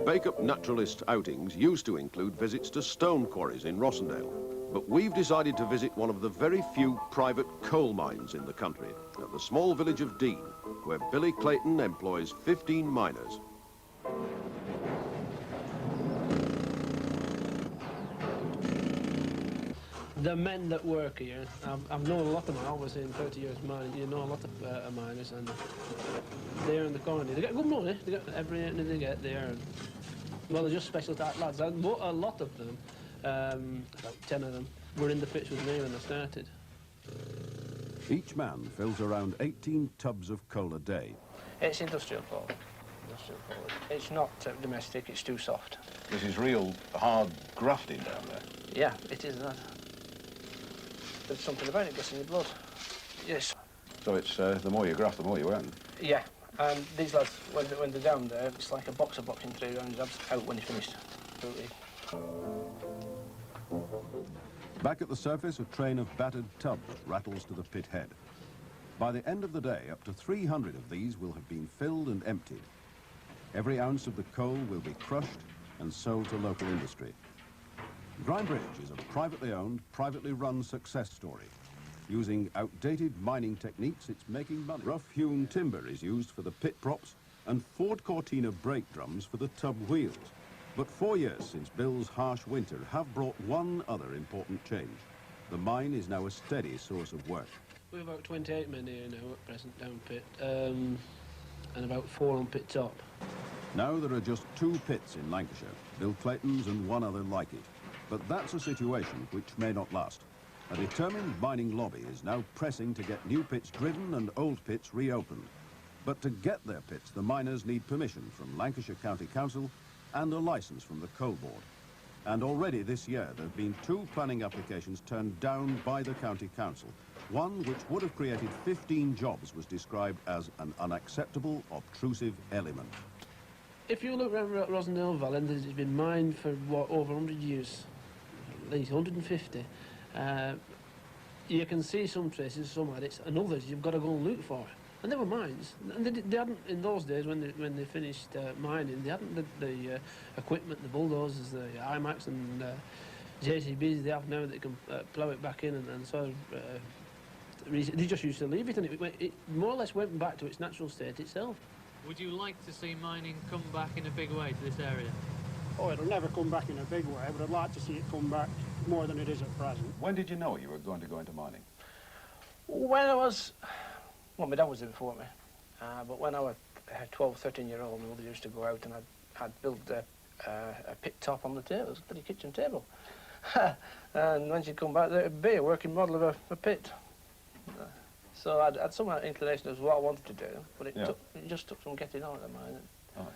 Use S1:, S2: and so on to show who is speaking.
S1: Bake-up naturalist outings used to include visits to stone quarries in Rossendale, but we've decided to visit one of the very few private coal mines in the country, at the small village of Dean, where Billy Clayton employs 15 miners.
S2: The men that work here, I've known a lot of them. I was in 30 years mining. You know a lot of miners, and they're in the colony. They get good money. They get everything they get there. Well, they're just special type lads. And a lot of them, about 10 of them, were in the pits with me when I started.
S3: Each man fills around 18 tubs of coal a day.
S2: It's industrial coal. It's not domestic. It's too soft.
S4: This is real hard grafting down there.
S2: Yeah, it is that. There's something about it, gets in your blood. Yes.
S4: So it's the more you graft, the more you earn.
S2: Yeah, and these lads, when they're down there, it's like a boxer boxing 3 rounds out when you're finished.
S3: Back at the surface, a train of battered tubs rattles to the pit head. By the end of the day, up to 300 of these will have been filled and emptied. Every ounce of the coal will be crushed and sold to local industry. Grimebridge is a privately owned, privately run success story. Using outdated mining techniques, it's making money. Rough-hewn timber is used for the pit props and Ford Cortina brake drums for the tub wheels. But 4 years since Bill's harsh winter have brought one other important change. The mine is now a steady source of work.
S2: We've about 28 men here now at present down pit, and about 4 on pit top.
S3: Now there are just 2 pits in Lancashire, Bill Clayton's and one other like it. But that's a situation which may not last. A determined mining lobby is now pressing to get new pits driven and old pits reopened. But to get their pits, the miners need permission from Lancashire County Council and a licence from the Coal Board. And already this year there have been 2 planning applications turned down by the County Council. One which would have created 15 jobs was described as an unacceptable, obtrusive element.
S2: If you look around Rossendale Valley, it's been mined for, what, over 100 years, at least 150. You can see some traces, some adits, and others you've got to go and look for. And they were mines. And they hadn't, in those days, when they finished mining, they hadn't the equipment, the bulldozers, the IMAX and JCBs they have now that can plough it back in and sort of... they just used to leave it, and it more or less went back to its natural state itself.
S5: Would you like to see mining come back in a big way to this area?
S6: Oh, it'll never come back in a big way, but I'd like to see it come back more than it is at present.
S4: When did you know you were going to go into mining?
S2: When I was... Well, my dad was there before me, but when I was 12, 13-year-old, my mother used to go out and I'd built a pit top on the table, a kitchen table. And when she'd come back, there'd be a working model of a pit. So I'd some inclination as what I wanted to do, but it just took some getting on at the mine.
S4: Oh.